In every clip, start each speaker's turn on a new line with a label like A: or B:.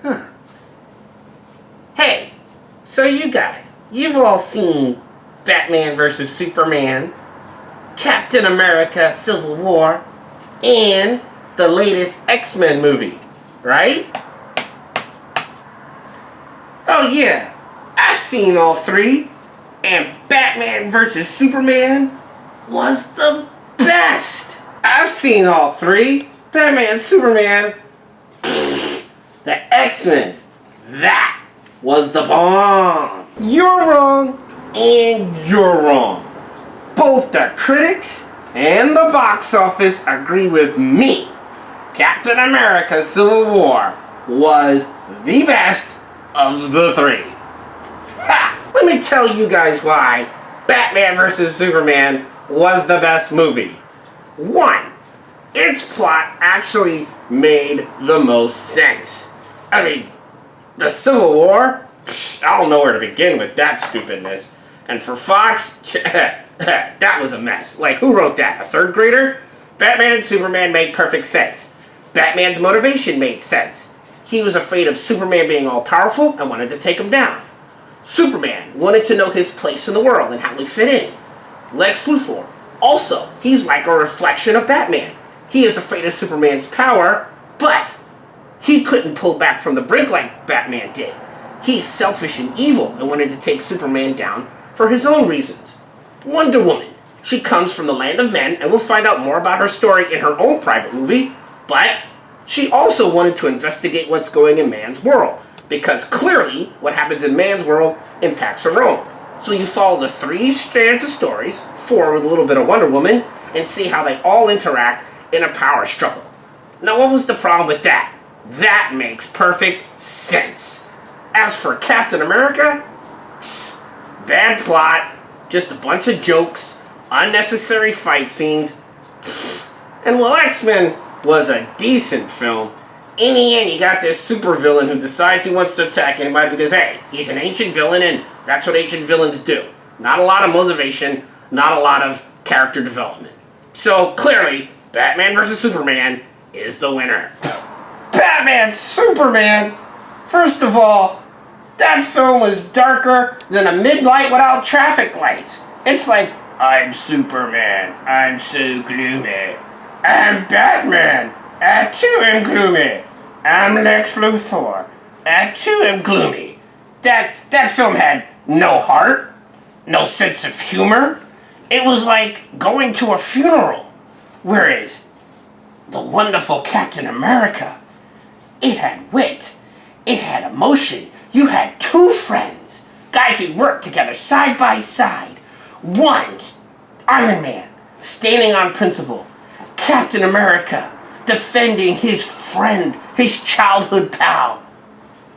A: Huh. Hey, so you guys, you've all seen Batman vs. Superman, Captain America Civil War, and the latest X-Men movie, right? Oh yeah, I've seen all three, and Batman vs. Superman was the best! I've seen all three. Batman, Superman, the X-Men, that was the bomb. You're wrong, and you're wrong. Both the critics and the box office agree with me. Captain America Civil War was the best of the three. Ha! Let me tell you guys why Batman vs. Superman was the best movie. 1. Its plot actually made the most sense. I mean, the Civil War? I don't know where to begin with that stupidness. And for Fox, that was a mess. Like, who wrote that? A third grader? Batman and Superman made perfect sense. Batman's motivation made sense. He was afraid of Superman being all-powerful and wanted to take him down. Superman wanted to know his place in the world and how he fit in. Lex Luthor, also, he's like a reflection of Batman. He is afraid of Superman's power, but he couldn't pull back from the brink like Batman did. He's selfish and evil and wanted to take Superman down for his own reasons. Wonder Woman, she comes from the land of men, and we'll find out more about her story in her own private movie, but she also wanted to investigate what's going in man's world, because clearly what happens in man's world impacts her own. So you follow the 3 strands of stories, 4 with a little bit of Wonder Woman, and see how they all interact in a power struggle. Now what was the problem with that? That makes perfect sense. As for Captain America, bad plot, just a bunch of jokes, unnecessary fight scenes, and while X-Men was a decent film, in the end you got this supervillain who decides he wants to attack anybody because, hey, he's an ancient villain and that's what ancient villains do. Not a lot of motivation, not a lot of character development. So clearly, Batman vs. Superman is the winner. Batman Superman? First of all, that film was darker than a midnight without traffic lights. It's like, I'm Superman, I'm so gloomy. I'm Batman, I too am gloomy. I'm Lex Luthor, I too am gloomy. That film had no heart, no sense of humor. It was like going to a funeral. Whereas the wonderful Captain America, it had wit, it had emotion. You had 2 friends, guys who worked together side by side. One's Iron Man, standing on principle. Captain America, defending his friend, his childhood pal.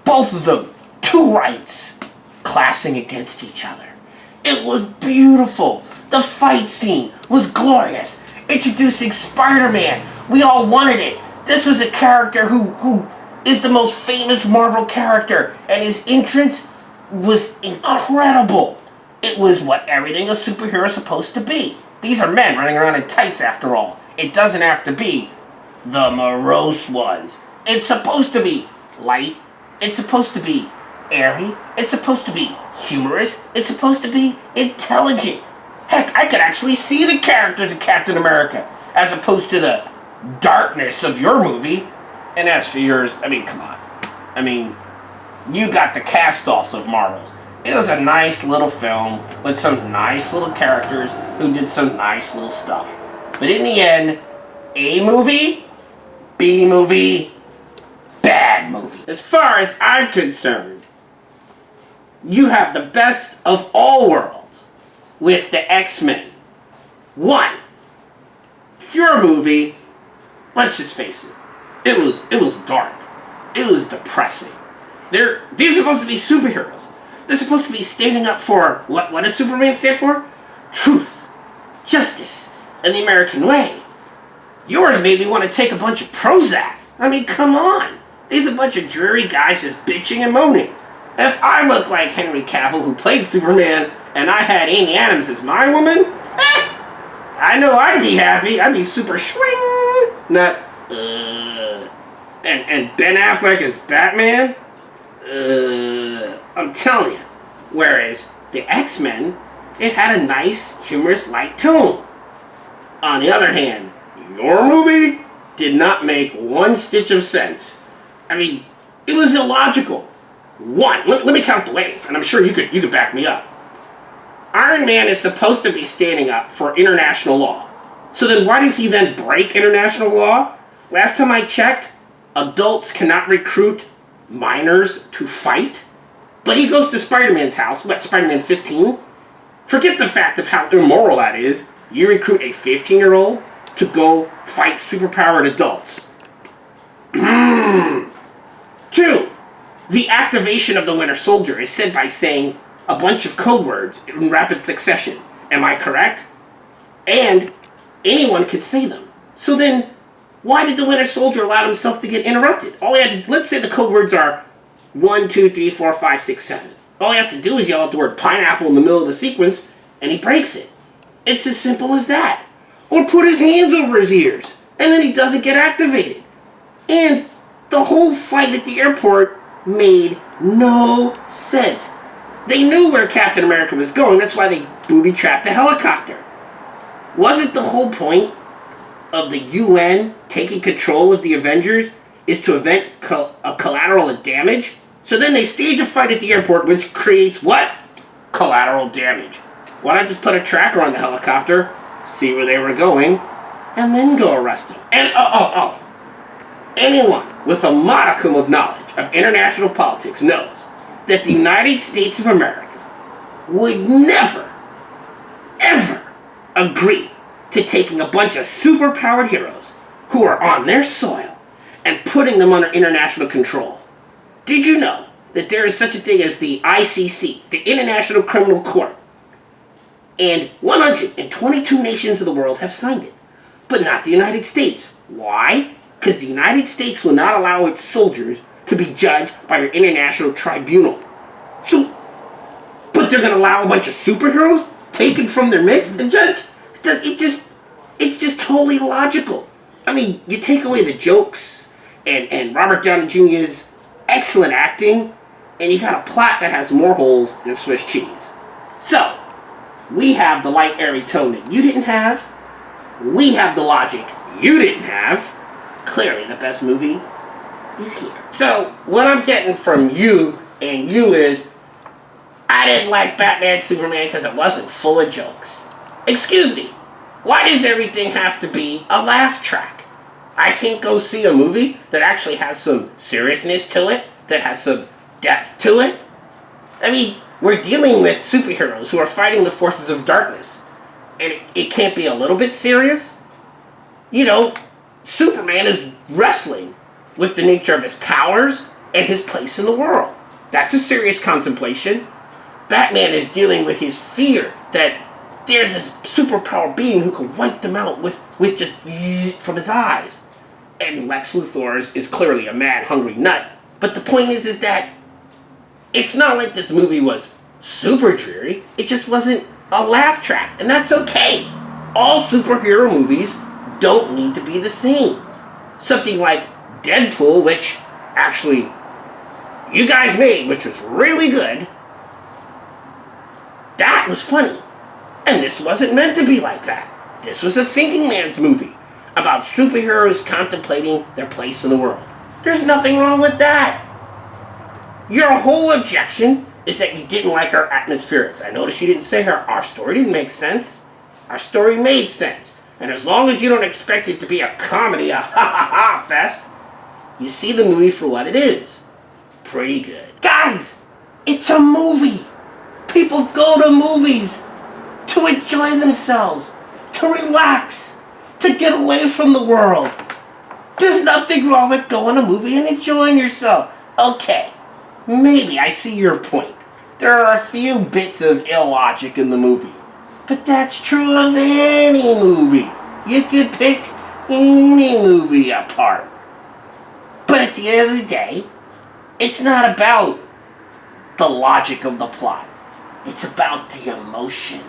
A: Both of them, 2 rights, clashing against each other. It was beautiful. The fight scene was glorious. Introducing Spider-Man, we all wanted it. This was a character who is the most famous Marvel character, and his entrance was incredible. It was what everything a superhero is supposed to be. These are men running around in tights after all. It doesn't have to be the morose ones. It's supposed to be light. It's supposed to be airy. It's supposed to be humorous. It's supposed to be intelligent. Heck, I could actually see the characters of Captain America as opposed to the darkness of your movie. And as for yours, I mean, come on. I mean, you got the cast-offs of Marvels. It was a nice little film with some nice little characters who did some nice little stuff. But in the end, A movie, B movie, bad movie. As far as I'm concerned, you have the best of all worlds with the X-Men. 1, your movie, let's just face it, it was dark. It was depressing. These are supposed to be superheroes. They're supposed to be standing up for, what does Superman stand for? Truth, justice, and the American way. Yours made me want to take a bunch of Prozac. I mean, come on. These are a bunch of dreary guys just bitching and moaning. If I looked like Henry Cavill, who played Superman, and I had Amy Adams as my woman, I know I'd be happy. I'd be super swing. Not, And Ben Affleck as Batman? I'm telling you. Whereas the X-Men, it had a nice, humorous, light tone. On the other hand, your movie did not make one stitch of sense. I mean, it was illogical. One, let me count the ways, and I'm sure you could back me up. Iron Man is supposed to be standing up for international law. So then why does he then break international law? Last time I checked, adults cannot recruit minors to fight. But he goes to Spider-Man's house, Spider-Man 15? Forget the fact of how immoral that is. You recruit a 15-year-old to go fight superpowered adults. 2. The activation of the Winter Soldier is said by saying a bunch of code words in rapid succession. Am I correct? And anyone could say them. So then, why did the Winter Soldier allow himself to get interrupted? Let's say the code words are 1, 2, 3, 4, 5, 6, 7. All he has to do is yell out the word pineapple in the middle of the sequence, and he breaks it. It's as simple as that. Or put his hands over his ears, and then he doesn't get activated. And the whole fight at the airport made no sense. They knew where Captain America was going, that's why they booby-trapped the helicopter. Wasn't the whole point of the UN taking control of the Avengers is to prevent collateral damage? So then they stage a fight at the airport, which creates what? Collateral damage. Why not just put a tracker on the helicopter, see where they were going, and then go arrest them? And anyone with a modicum of knowledge of international politics knows that the United States of America would never, ever agree to taking a bunch of superpowered heroes who are on their soil and putting them under international control. Did you know that there is such a thing as the ICC, the International Criminal Court? And 122 nations of the world have signed it, but not the United States. Why? Because the United States will not allow its soldiers to be judged by an international tribunal. So, but they're going to allow a bunch of superheroes taken from their midst and judged? It's just totally illogical. I mean, you take away the jokes and Robert Downey Jr.'s excellent acting, and you got a plot that has more holes than Swiss cheese. So, we have the light, airy tone that you didn't have. We have the logic you didn't have. Clearly, the best movie is here. So, what I'm getting from you and you is, I didn't like Batman Superman because it wasn't full of jokes. Excuse me, why does everything have to be a laugh track? I can't go see a movie that actually has some seriousness to it, that has some depth to it? I mean, we're dealing with superheroes who are fighting the forces of darkness, and it can't be a little bit serious? You know, Superman is wrestling with the nature of his powers and his place in the world. That's a serious contemplation. Batman is dealing with his fear that there's this superpower being who can wipe them out with just from his eyes. And Lex Luthor is clearly a mad, hungry nut. But the point is that it's not like this movie was super dreary. It just wasn't a laugh track. And that's okay. All superhero movies don't need to be the same. Something like Deadpool, which actually you guys made, which was really good, that was funny. And this wasn't meant to be like that. This was a thinking man's movie about superheroes contemplating their place in the world. There's nothing wrong with that. Your whole objection is that you didn't like our atmospherics. I noticed you didn't say our story didn't make sense. Our story made sense. And as long as you don't expect it to be a comedy, a ha-ha-ha fest, you see the movie for what it is. Pretty good. Guys, it's a movie. People go to movies to enjoy themselves, to relax, to get away from the world. There's nothing wrong with going to a movie and enjoying yourself. Okay, maybe I see your point. There are a few bits of illogic in the movie. But that's true of any movie. You could pick any movie apart. But at the end of the day, it's not about the logic of the plot. It's about the emotion.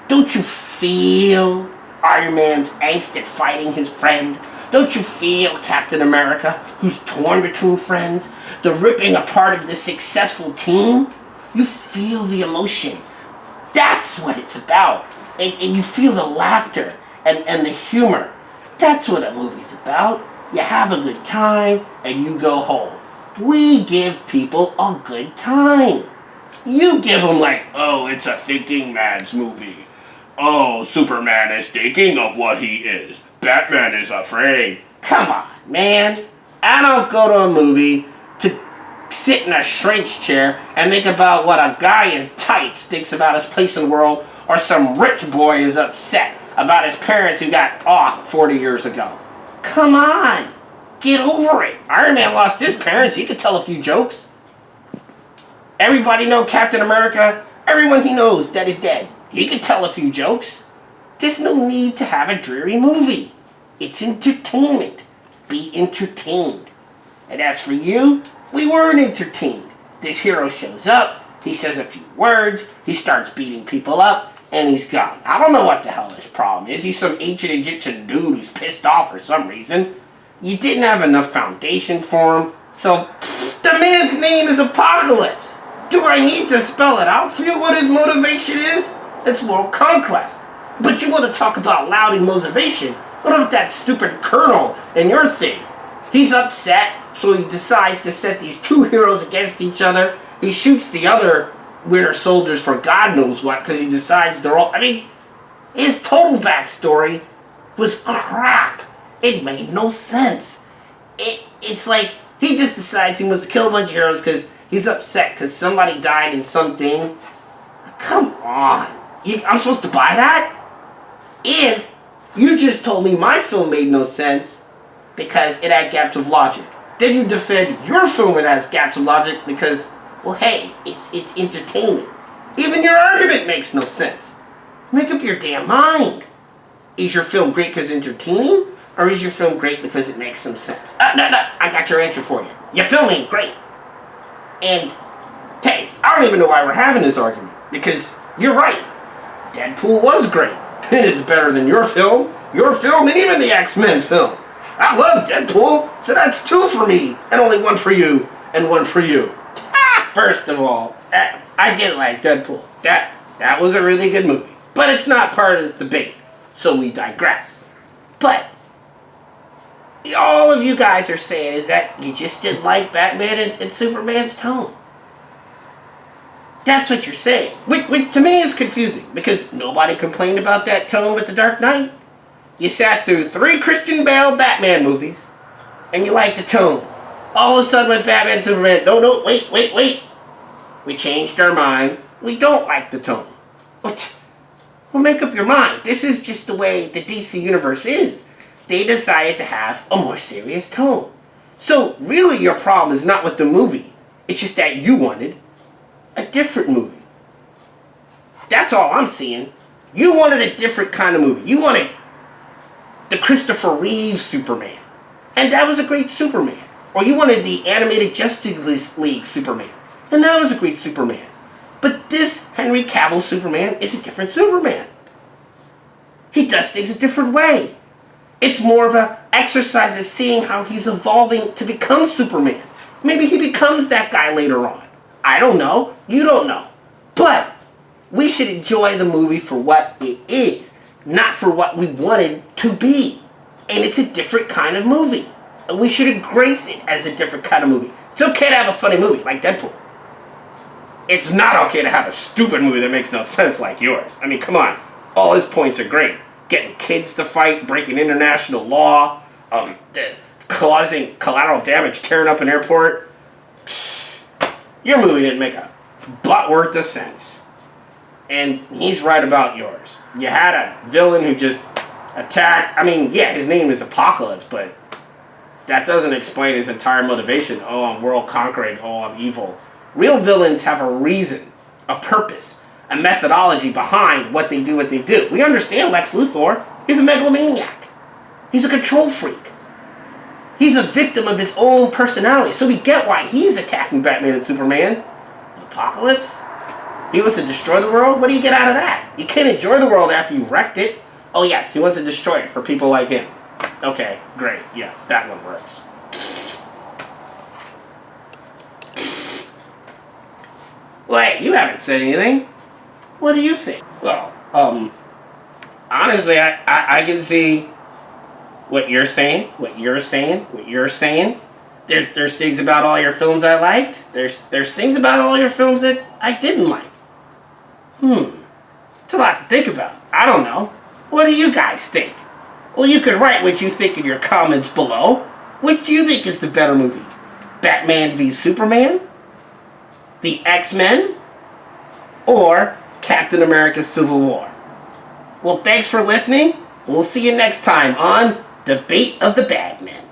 A: Don't you feel Iron Man's angst at fighting his friend Don't you feel Captain America, who's torn between friends, the ripping apart of this successful team? You feel the emotion. That's what it's about. And you feel the laughter and the humor. That's what a movie's about. You have a good time and you go home. We give people a good time. You give them like, oh, it's a thinking man's movie. Oh, Superman is thinking of what he is. Batman is afraid. Come on, man. I don't go to a movie to sit in a shrink's chair and think about what a guy in tights thinks about his place in the world, or some rich boy is upset about his parents who got off 40 years ago. Come on. Get over it. Iron Man lost his parents. He could tell a few jokes. Everybody know Captain America? Everyone he knows that is dead. He could tell a few jokes. There's no need to have a dreary movie. It's entertainment. Be entertained. And as for you, we weren't entertained. This hero shows up, he says a few words, he starts beating people up, and he's gone. I don't know what the hell his problem is. He's some ancient Egyptian dude who's pissed off for some reason. You didn't have enough foundation for him, so the man's name is Apocalypse. Do I need to spell it out for you what his motivation is? It's world conquest. But you want to talk about loud motivation? What about that stupid colonel in your thing? He's upset, so he decides to set these two heroes against each other. He shoots the other Winter Soldiers for God knows what, because he decides they're all... I mean, his total backstory was crap. It made no sense. It's like he just decides he wants to kill a bunch of heroes because he's upset because somebody died in something. Come on. I'm supposed to buy that? And you just told me my film made no sense because it had gaps of logic. Then you defend your film that has gaps of logic because, well, hey, it's entertainment. Even your argument makes no sense. Make up your damn mind. Is your film great because it's entertaining? Or is your film great because it makes some sense? No, I got your answer for you. Your film ain't great. And, hey, I don't even know why we're having this argument. Because you're right. Deadpool was great. And it's better than your film, and even the X-Men film. I love Deadpool, so that's 2 for me, and only 1 for you, and 1 for you. First of all, I did like Deadpool. That was a really good movie. But it's not part of this debate, so we digress. But all of you guys are saying is that you just didn't like Batman and Superman's tone. That's what you're saying. Which to me is confusing, because nobody complained about that tone with The Dark Knight. You sat through 3 Christian Bale Batman movies, and you liked the tone. All of a sudden with Batman and Superman, no, wait. We changed our mind. We don't like the tone. What? Well, make up your mind. This is just the way the DC Universe is. They decided to have a more serious tone. So, really your problem is not with the movie. It's just that you wanted a different movie. That's all I'm seeing. You wanted a different kind of movie. You wanted the Christopher Reeve Superman. And that was a great Superman. Or you wanted the animated Justice League Superman. And that was a great Superman. But this Henry Cavill Superman is a different Superman. He does things a different way. It's more of an exercise of seeing how he's evolving to become Superman. Maybe he becomes that guy later on. I don't know. You don't know. But we should enjoy the movie for what it is, not for what we wanted to be. And it's a different kind of movie. And we should embrace it as a different kind of movie. It's okay to have a funny movie like Deadpool. It's not okay to have a stupid movie that makes no sense like yours. I mean, come on. All his points are great. Getting kids to fight, breaking international law, causing collateral damage, tearing up an airport. Psst. Your movie didn't make a butt worth of sense. And he's right about yours. You had a villain who just attacked. I mean, yeah, his name is Apocalypse, but that doesn't explain his entire motivation. Oh, I'm world conquering. Oh, I'm evil. Real villains have a reason, a purpose, a methodology behind what they do. We understand Lex Luthor. He's a megalomaniac. He's a control freak. He's a victim of his own personality. So we get why he's attacking Batman and Superman. Apocalypse? He wants to destroy the world? What do you get out of that? You can't enjoy the world after you wrecked it. Oh yes, he wants to destroy it for people like him. Okay, great. Yeah, that one works. Well, hey, you haven't said anything. What do you think? Well, honestly, I can see what you're saying, what you're saying, what you're saying. There's things about all your films I liked. There's things about all your films that I didn't like. It's a lot to think about. I don't know. What do you guys think? Well, you could write what you think in your comments below. Which do you think is the better movie? Batman v Superman? The X-Men? Or Captain America Civil War? Well, thanks for listening. We'll see you next time on Debate of the Badmen.